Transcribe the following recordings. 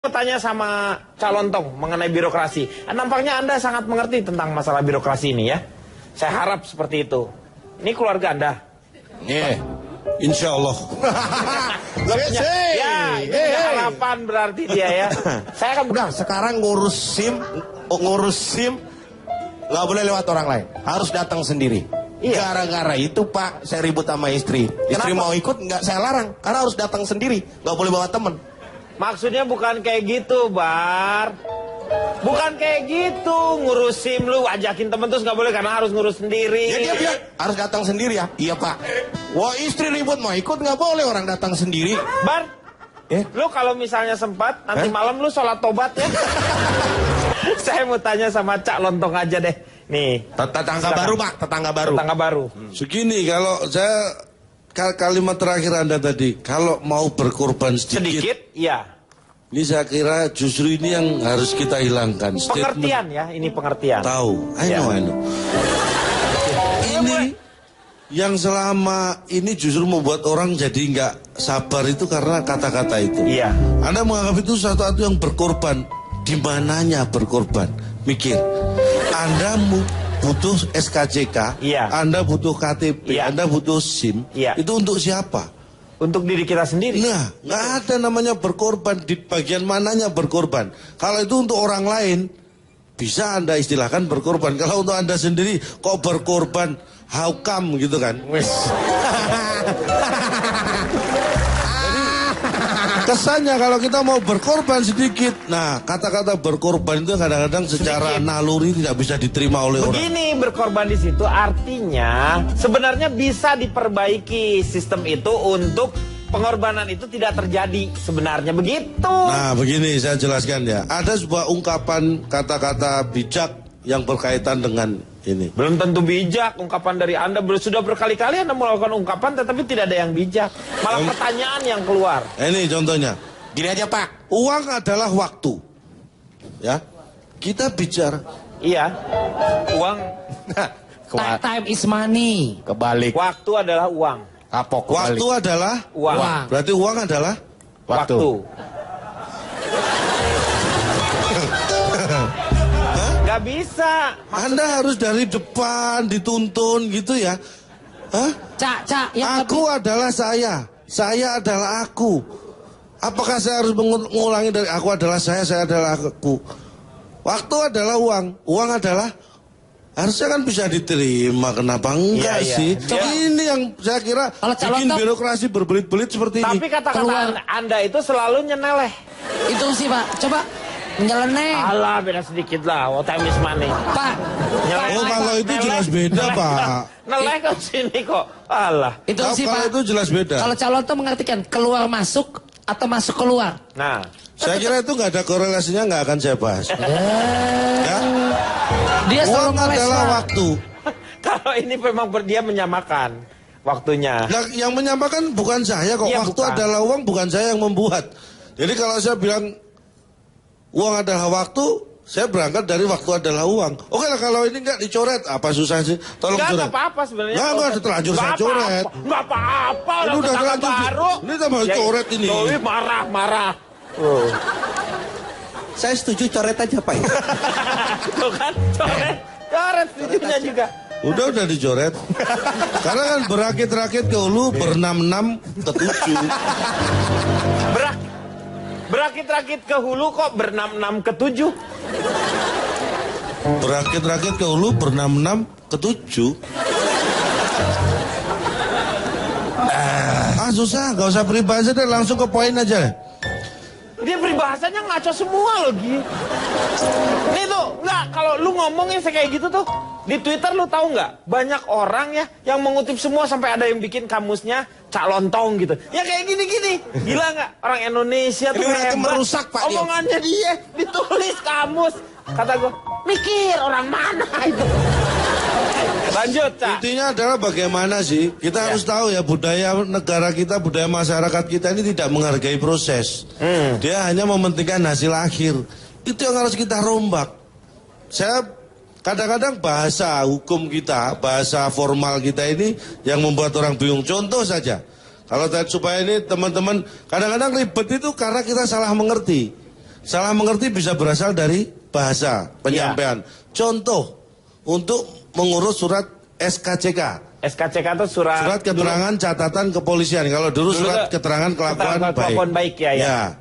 Tanya sama calon tong mengenai birokrasi. Nampaknya Anda sangat mengerti tentang masalah birokrasi ini ya. Saya harap seperti itu. Ini keluarga Anda. Iya, insya Allah. Ya, ini harapan berarti dia ya. Saya akan Udah, sekarang ngurus SIM nggak boleh lewat orang lain, harus datang sendiri. Iya. Gara-gara itu Pak, saya ribut sama istri. Istri Kenapa? mau ikut nggak saya larang, karena harus datang sendiri, nggak boleh bawa temen. Maksudnya bukan kayak gitu, Bar. Bukan kayak gitu, ngurus SIM lu ajakin temen terus nggak boleh karena harus ngurus sendiri. Ya dia bilang harus datang sendiri ya. Iya Pak. Wah istri ribut mau ikut nggak boleh orang datang sendiri. Bar, lu kalau misalnya sempat nanti malam lu sholat tobat ya. Saya mau tanya sama Cak Lontong aja deh. Nih, Tetangga baru Pak, tetangga baru. tetangga baru. Segini, kalau saya kalimat terakhir Anda tadi, kalau mau berkorban Sedikit, iya. ini saya kira justru ini yang harus kita hilangkan. Pengertian ya, ini pengertian. Tahu, I Ya. know. Ini yang selama ini justru membuat orang jadi nggak sabar itu karena kata-kata itu. Iya. Anda menganggap itu sesuatu yang berkorban. Di mananya berkorban? Mikir. Anda butuh SKCK, Iya. Anda butuh KTP, Iya. Anda butuh SIM. Iya. Itu untuk siapa? Untuk diri kita sendiri. Nah, nggak ada namanya berkorban. Di bagian mananya berkorban? Kalau itu untuk orang lain, bisa Anda istilahkan berkorban. Kalau untuk Anda sendiri, kok berkorban? How come gitu kan? Wis. Kesannya kalau kita mau berkorban sedikit, nah kata-kata berkorban itu kadang-kadang secara Sedikit. naluri tidak bisa diterima oleh orang. Begini, berkorban di situ artinya sebenarnya bisa diperbaiki sistem itu untuk pengorbanan itu tidak terjadi sebenarnya begitu. Nah begini saya jelaskan ya, ada sebuah ungkapan kata-kata bijak yang berkaitan dengan ini. Belum tentu bijak ungkapan dari Anda. Sudah berkali-kali Anda melakukan ungkapan tetapi tidak ada yang bijak. Malah pertanyaan yang keluar. Ini contohnya, Gini aja Pak. uang adalah waktu, ya. Kita bicara. Iya. Uang, Time is money. Kebalik. waktu adalah uang. Kapok Waktu kebalik. adalah Uang. Uang. berarti uang adalah Waktu. Gak bisa. Anda harus dari depan dituntun gitu ya. Hah? Cak, yang Aku adalah saya adalah aku. Apakah saya harus mengulangi dari aku adalah saya adalah aku. Waktu adalah uang adalah harusnya kan bisa diterima. Kenapa enggak Iya, iya. sih? Coba. Ini yang saya kira Kalau calon bikin top- birokrasi berbelit-belit seperti Tapi ini. kata-kata Keluar. Anda itu selalu nyeneleh. itu sih Pak. Coba nyeleneh. Alah, beda sedikit lah. What time is money. Pak. Oh kalau itu jelas beda Pak. Neleh ke sini kok. Alah. Itu sih Kalau Pak. itu jelas beda. Kalau calon tuh mengartikan keluar masuk atau masuk keluar. Nah, Saya kira itu nggak ada korelasinya, nggak akan saya bahas. Ya? Dia selalu Uang ngeles adalah Pak. waktu. kalau ini memang dia menyamakan waktunya. Nah, yang menyamakan bukan saya kok. Iya, Waktu bukan. adalah uang, bukan saya yang membuat. Jadi kalau saya bilang uang adalah waktu, saya berangkat dari waktu adalah uang. Oke lah kalau ini nggak dicoret, apa susah sih? Tolong Enggak coret. apa-apa sebenarnya. Nggak, terlanjur saya coret. Enggak apa-apa. Ini Orang udah tetangga terlanjur. baru. Ini tambah coret ini. Dewi marah-marah. Saya setuju coret aja Pak. Tuh kan, coret. Coret videonya juga. Udah dicoret. Karena kan berakit-rakit ke hulu, berenam-enam ke tujuh. Berakit-rakit ke hulu kok berenam-enam ke 7. Berakit-rakit ke hulu, berenam-enam ke tujuh. Susah, nggak usah peribahasa deh, langsung ke poin aja. Dia peribahasanya ngaco semua loh, Gi. Nih tuh, enggak, kalau lu ngomongin kayak gitu tuh, di Twitter lu tahu nggak? Banyak orang ya yang mengutip semua sampai ada yang bikin kamusnya Cak Lontong gitu. Ya kayak gini-gini. Gila nggak? Orang Indonesia tuh Ini berarti hebat. merusak, Pak, dia. Omongannya dia ditulis kamus. Kata gue, mikir orang mana itu. Lanjut, Cak. Intinya adalah bagaimana sih kita harus tahu ya budaya negara kita, budaya masyarakat kita ini tidak menghargai proses. Dia hanya mementingkan hasil akhir. Itu yang harus kita rombak. Saya kadang-kadang bahasa hukum kita, bahasa formal kita ini yang membuat orang bingung. Contoh saja, kalau supaya ini teman-teman kadang-kadang ribet itu karena kita salah mengerti. Salah mengerti bisa berasal dari bahasa penyampaian. Contoh untuk mengurus surat SKCK. SKCK itu surat Keterangan catatan kepolisian. Kalau dulu surat keterangan kelakuan baik. Ya.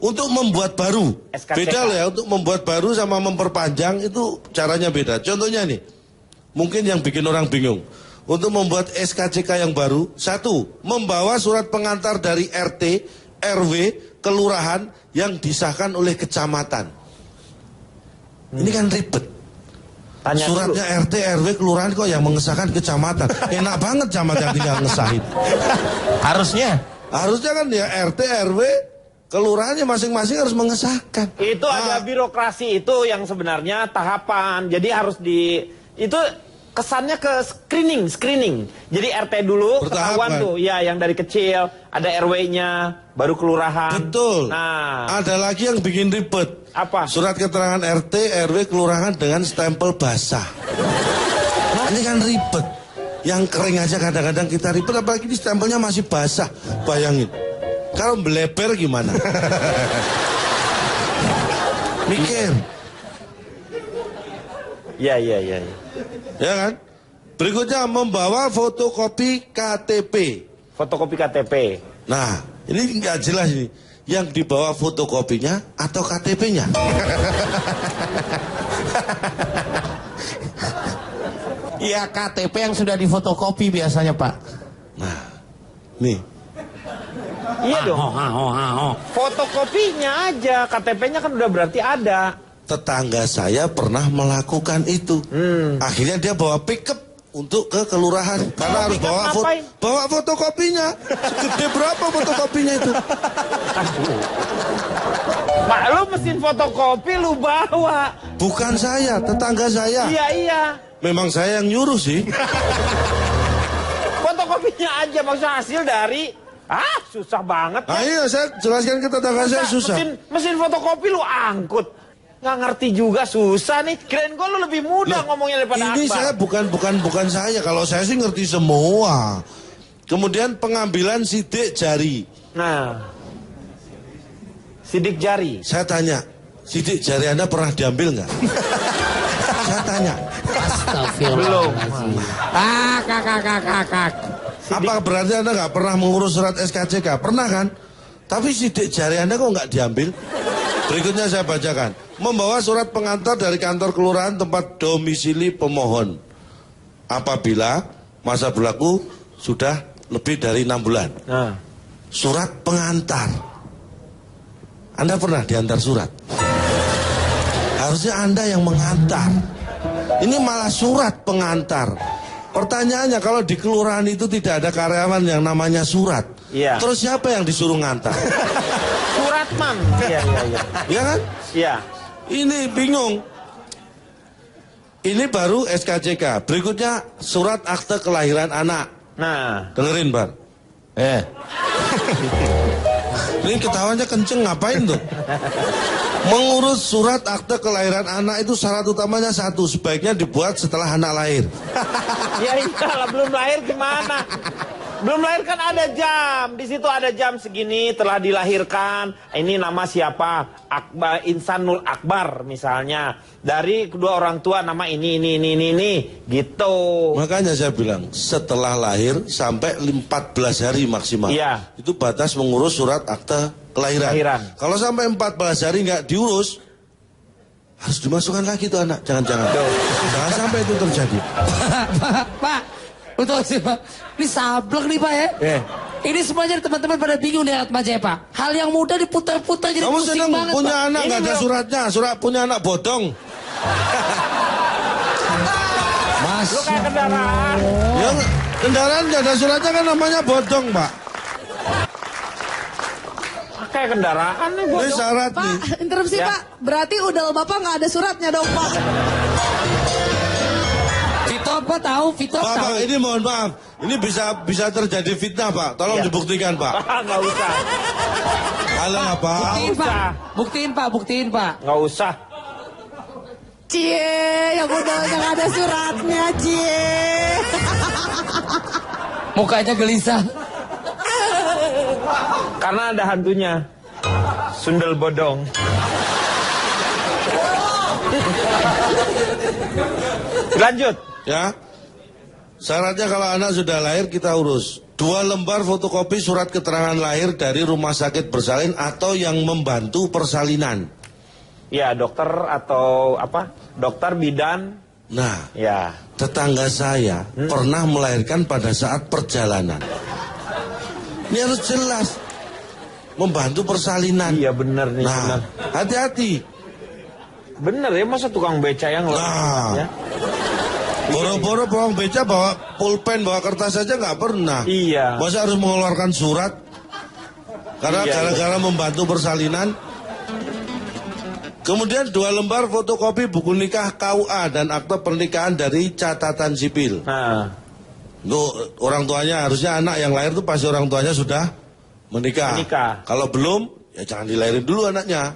Untuk membuat baru, SKCK. beda loh ya. Untuk membuat baru sama memperpanjang itu caranya beda. Contohnya nih, mungkin yang bikin orang bingung. Untuk membuat SKCK yang baru, 1. Membawa surat pengantar dari RT, RW, kelurahan yang disahkan oleh kecamatan. Ini kan ribet. Tanya Suratnya dulu. RT, RW, kelurahan kok yang mengesahkan kecamatan. Enak banget camat yang tinggal ngesahin. Harusnya kan ya RT, RW, kelurahannya masing-masing harus mengesahkan. Itu ada birokrasi itu yang sebenarnya tahapan. Jadi harus itu kesannya ke screening. Jadi RT dulu ketahuan tuh, ya yang dari kecil, ada RW-nya, baru kelurahan. Betul. Nah, ada lagi yang bikin ribet. Apa? Surat keterangan RT, RW, kelurahan dengan stempel basah. Ini kan ribet. Yang kering aja kadang-kadang kita ribet, apalagi di stempelnya masih basah. Bayangin. Kalau meleper gimana? Mikir. Ya. Ya kan? Berikutnya membawa fotokopi KTP. Fotokopi KTP. Nah, ini nggak jelas ini. Yang dibawa fotokopinya atau KTP-nya? ya KTP yang sudah difotokopi biasanya Pak. Nah, nih. Iya dong. Fotokopinya aja, KTP-nya kan udah berarti ada. Tetangga saya pernah melakukan itu. Akhirnya dia bawa pickup untuk ke kelurahan karena harus bawa fotokopinya. Segede berapa fotokopinya itu? Mak, lu mesin fotokopi lu bawa. Bukan saya, tetangga saya. Iya. Memang saya yang nyuruh sih. Fotokopinya aja, maksudnya hasil dari susah banget. Iya, saya jelaskan ke tetangga saya susah. Mesin fotokopi lu angkut. Nggak ngerti juga, susah nih. Kirain gua lu lebih mudah ngomongnya daripada ini Akbar. Saya bukan saya. Kalau saya sih ngerti semua. Kemudian pengambilan sidik jari. Nah, sidik jari. Saya tanya, sidik jari Anda pernah diambil nggak? Saya tanya. Belum. Kakak. Apa berarti Anda nggak pernah mengurus surat SKCK? Pernah kan? Tapi sidik jari Anda kok nggak diambil? Berikutnya saya bacakan. Membawa surat pengantar dari kantor kelurahan tempat domisili pemohon. Apabila masa berlaku sudah lebih dari 6 bulan. Nah. Surat pengantar. Anda pernah diantar surat? Harusnya Anda yang mengantar. Ini malah surat pengantar. Pertanyaannya, kalau di kelurahan itu tidak ada karyawan yang namanya surat. Iya. Terus siapa yang disuruh ngantar? Suratman. Iya. Iya kan? Iya. Ini bingung. Ini baru SKCK. Berikutnya surat akte kelahiran anak. Nah. Dengerin, Bar. Ini ketawanya kenceng, ngapain tuh? Mengurus surat akte kelahiran anak itu syarat utamanya 1, sebaiknya dibuat setelah anak lahir. Ya iyalah, belum lahir gimana? Belum lahir kan ada jam. Di situ ada jam segini telah dilahirkan. Ini nama siapa? Akbar, Insanul Akbar misalnya. Dari kedua orang tua nama ini. Gitu. Makanya saya bilang setelah lahir sampai 14 hari maksimal. Iya. Itu batas mengurus surat akte kelahiran. Kalau sampai 14 hari nggak diurus, harus dimasukkan lagi tuh anak. Jangan-jangan. Jangan sampai itu terjadi. Pak. Betul sih Pak. Ini sableng nih Pak ya. Ini semuanya teman-teman pada bingung di Atma Jaya Pak. Hal yang mudah diputar-putar jadi Kamu pusing senang banget punya Pak. anak nggak ada suratnya, punya anak bodong. Mas. Lu kayak kendaraan. Ya, kendaraan nggak ada suratnya kan namanya bodong, Pak. Kayak kendaraan nih Ini bodong. syarat nih. Pak, interupsi Ya. Pak. Berarti udel Bapak nggak ada suratnya dong Pak. Vito apa tahu? Vito Pak, tahu. ini mohon maaf. Ini bisa terjadi fitnah, Pak. Tolong Ya. dibuktikan, Pak. Nggak usah. Alah, Pak. Buktiin Pak. Nggak usah. Cie, yang udelnya nggak ada suratnya Cie. Mukanya gelisah. Karena ada hantunya. Sundel bodong. Lanjut. Ya. Syaratnya kalau anak sudah lahir kita urus. 2 lembar fotokopi surat keterangan lahir dari rumah sakit bersalin atau yang membantu persalinan. Ya, dokter atau apa? Dokter bidan. Nah, Ya. tetangga saya pernah melahirkan pada saat perjalanan. Ini harus jelas. Membantu persalinan. Iya bener nih. Nah, Bener. hati-hati. Bener ya, masa tukang beca yang Nah. ya? Boro-boro bawang beca bawa pulpen, bawa kertas saja nggak pernah. Iya. Masa harus mengeluarkan surat? Karena Iya, gara-gara membantu persalinan. Kemudian 2 lembar fotokopi buku nikah KUA dan akte pernikahan dari catatan sipil. Nah, Untuk orang tuanya, harusnya anak yang lahir itu pasti orang tuanya sudah menikah. Menikah. Kalau belum, ya jangan dilahirin dulu anaknya.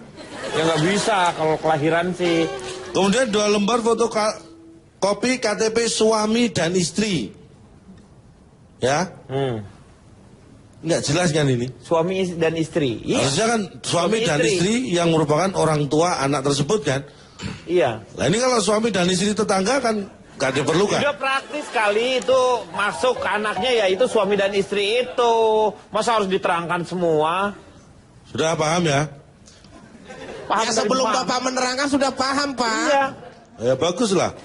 ya nggak bisa kalau kelahiran sih. Kemudian 2 lembar fotokopi KTP suami dan istri. Ya, nggak jelas kan ini? Suami dan istri. Iya. Harusnya kan suami dan istri yang merupakan orang tua anak tersebut kan. Iya. Nah ini kalau suami dan istri tetangga kan nggak diperlukan. Udah praktis kali itu masuk ke anaknya ya itu suami dan istri itu. Masa harus diterangkan semua? Sudah paham ya? Paham Ya dari sebelum mana? Bapak menerangkan sudah paham, Pak. Iya. Ya bagus lah.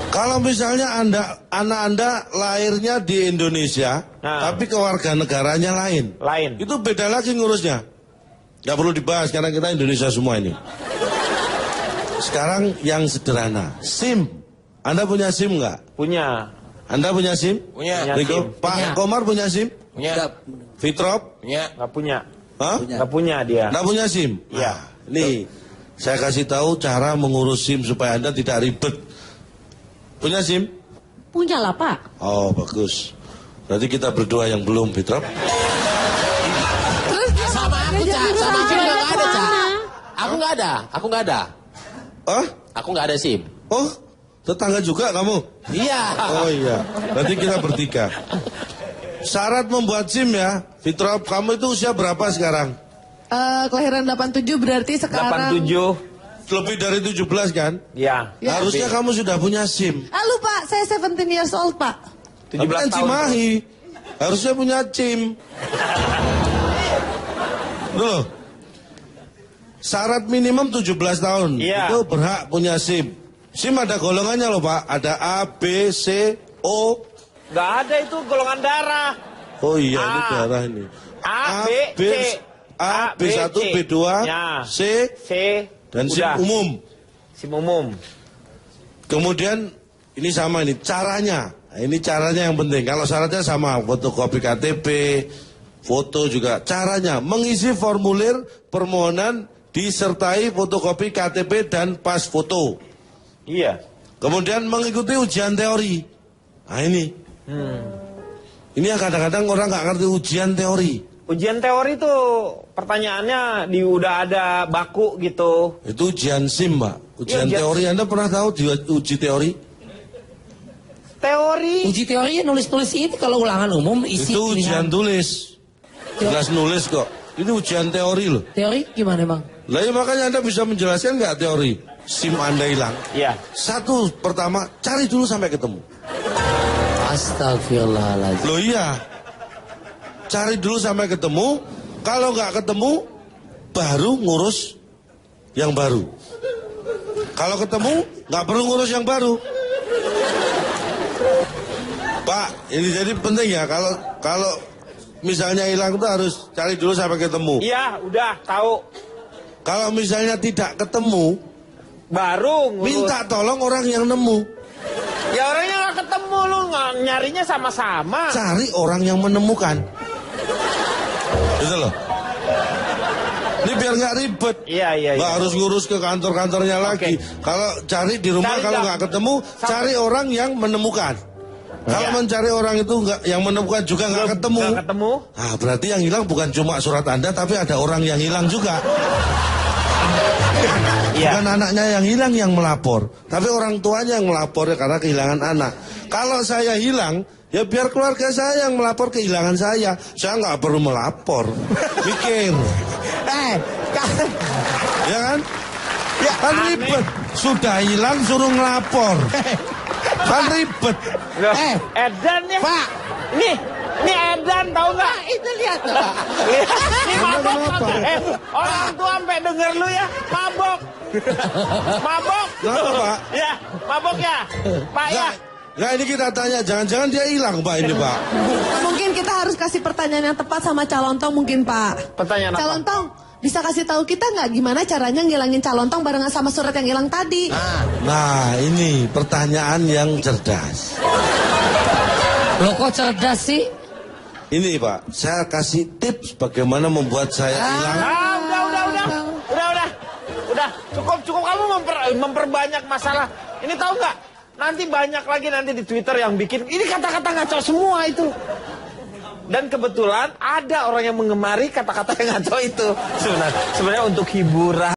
Kalau misalnya anak anda lahirnya di Indonesia, Nah. tapi kewarganegaranya lain. Lain. Itu beda lagi ngurusnya. Nggak perlu dibahas karena kita Indonesia semua ini. Sekarang yang sederhana, SIM. Anda punya SIM nggak? Punya. Anda punya SIM? Punya. Riko? SIM. Pak Punya. Komar punya SIM? Punya. Fitrop? Punya. Nggak punya. Hah? Nggak punya dia. Nggak punya SIM? Iya. Nah, nih, saya kasih tahu cara mengurus SIM supaya Anda tidak ribet. Punya SIM? Punya lah, Pak. Oh, bagus. Berarti kita berdua yang belum, Fitrop. Terus Sama aku, Cak. Sama aku nggak ada, Cak. Aku nggak ada. Aku nggak ada. Ah? Aku nggak ada SIM. Oh, tetangga juga kamu? Iya. Oh iya, berarti kita bertiga. Syarat membuat SIM ya, Fitrop, kamu itu usia berapa sekarang? Kelahiran 87 berarti sekarang 87. Lebih dari 17 kan? Ya. Ya. Harusnya kamu sudah punya SIM. Halo Pak, saya 17 years old Pak. Tapi 17 kan tahun. Cimahi, harusnya punya SIM. Loh, syarat minimum 17 tahun. Iya. Itu berhak punya SIM. SIM ada golongannya loh Pak, ada A, B, C, O. Nggak ada itu golongan darah. Oh iya, ini A. darah ini. A, B, C. A, B1, C. B2, Ya. C, C. dan SIM Udah. umum. SIM umum. Kemudian ini sama ini caranya. Nah, ini caranya yang penting. Kalau syaratnya sama, fotokopi KTP, foto juga. Caranya mengisi formulir permohonan disertai fotokopi KTP dan pas foto. Iya. Kemudian mengikuti ujian teori. Nah ini. Ini yang kadang-kadang orang nggak ngerti ujian teori. Ujian teori tuh pertanyaannya udah ada baku gitu. Itu ujian SIM, Mbak. Ujian Iya, ujian teori, Anda pernah tahu uji teori? Teori. Uji teori nulis-nulis itu kalau ulangan umum isi Itu ujian pilihan. tulis. Jelas nulis kok. Ini ujian teori loh. Teori gimana emang? Lah ya makanya Anda bisa menjelaskan nggak teori? SIM Anda hilang. Iya. Satu, pertama, cari dulu sampai ketemu. Astagfirullahaladzim. Loh iya. Cari dulu sampai ketemu. Kalau nggak ketemu, baru ngurus yang baru. Kalau ketemu, nggak perlu ngurus yang baru. Pak, ini jadi penting ya. Kalau misalnya hilang itu harus cari dulu sampai ketemu. Iya, udah tahu. Kalau misalnya tidak ketemu, Baru ngurus. minta tolong orang yang nemu. Ya orangnya nggak ketemu, lu nggak nyarinya sama-sama. Cari orang yang menemukan. Gitu loh. Ini biar nggak ribet. Iya, iya, Nggak iya. harus ngurus ke kantor-kantornya lagi. Kalau cari di rumah, Cari kalau dah. nggak ketemu, cari orang yang menemukan. Kalau Iya. mencari orang itu nggak, yang menemukan juga nggak ketemu. Nggak ketemu. Ah, berarti yang hilang bukan cuma surat Anda, tapi ada orang yang hilang juga. Iya. Bukan anaknya yang hilang yang melapor, tapi orang tuanya yang melapor ya karena kehilangan anak. Kalau saya hilang, Ya biar keluarga saya yang melapor kehilangan saya. Saya nggak perlu melapor. Mikir. Ya kan? Ya, Kan ribet. Sudah hilang suruh ngelapor. Kan ribet. Loh, Edan ya. Pak. Ini Edan tahu nggak? Itu lihat tuh, Pak. Ini mabok. Kenapa? Orang tua sampai denger lu ya, mabok. Mabok. Kenapa, Pak? Ya, mabok ya. Pak ya. Nggak, ini kita tanya, jangan-jangan dia hilang Pak ini Pak. Mungkin kita harus kasih pertanyaan yang tepat sama calon tong mungkin Pak. Pertanyaan apa? Calon tong, bisa kasih tahu kita nggak gimana caranya ngilangin calon tong barengan sama surat yang hilang tadi? Nah ini pertanyaan yang cerdas. Lo kok cerdas sih? Ini Pak, saya kasih tips bagaimana membuat saya hilang. Udah, cukup kamu memperbanyak masalah. Ini tahu nggak? Nanti banyak lagi nanti di Twitter yang bikin ini kata-kata ngaco semua itu. Dan kebetulan ada orang yang mengemari kata-kata yang ngaco itu. Sebenarnya untuk hiburan.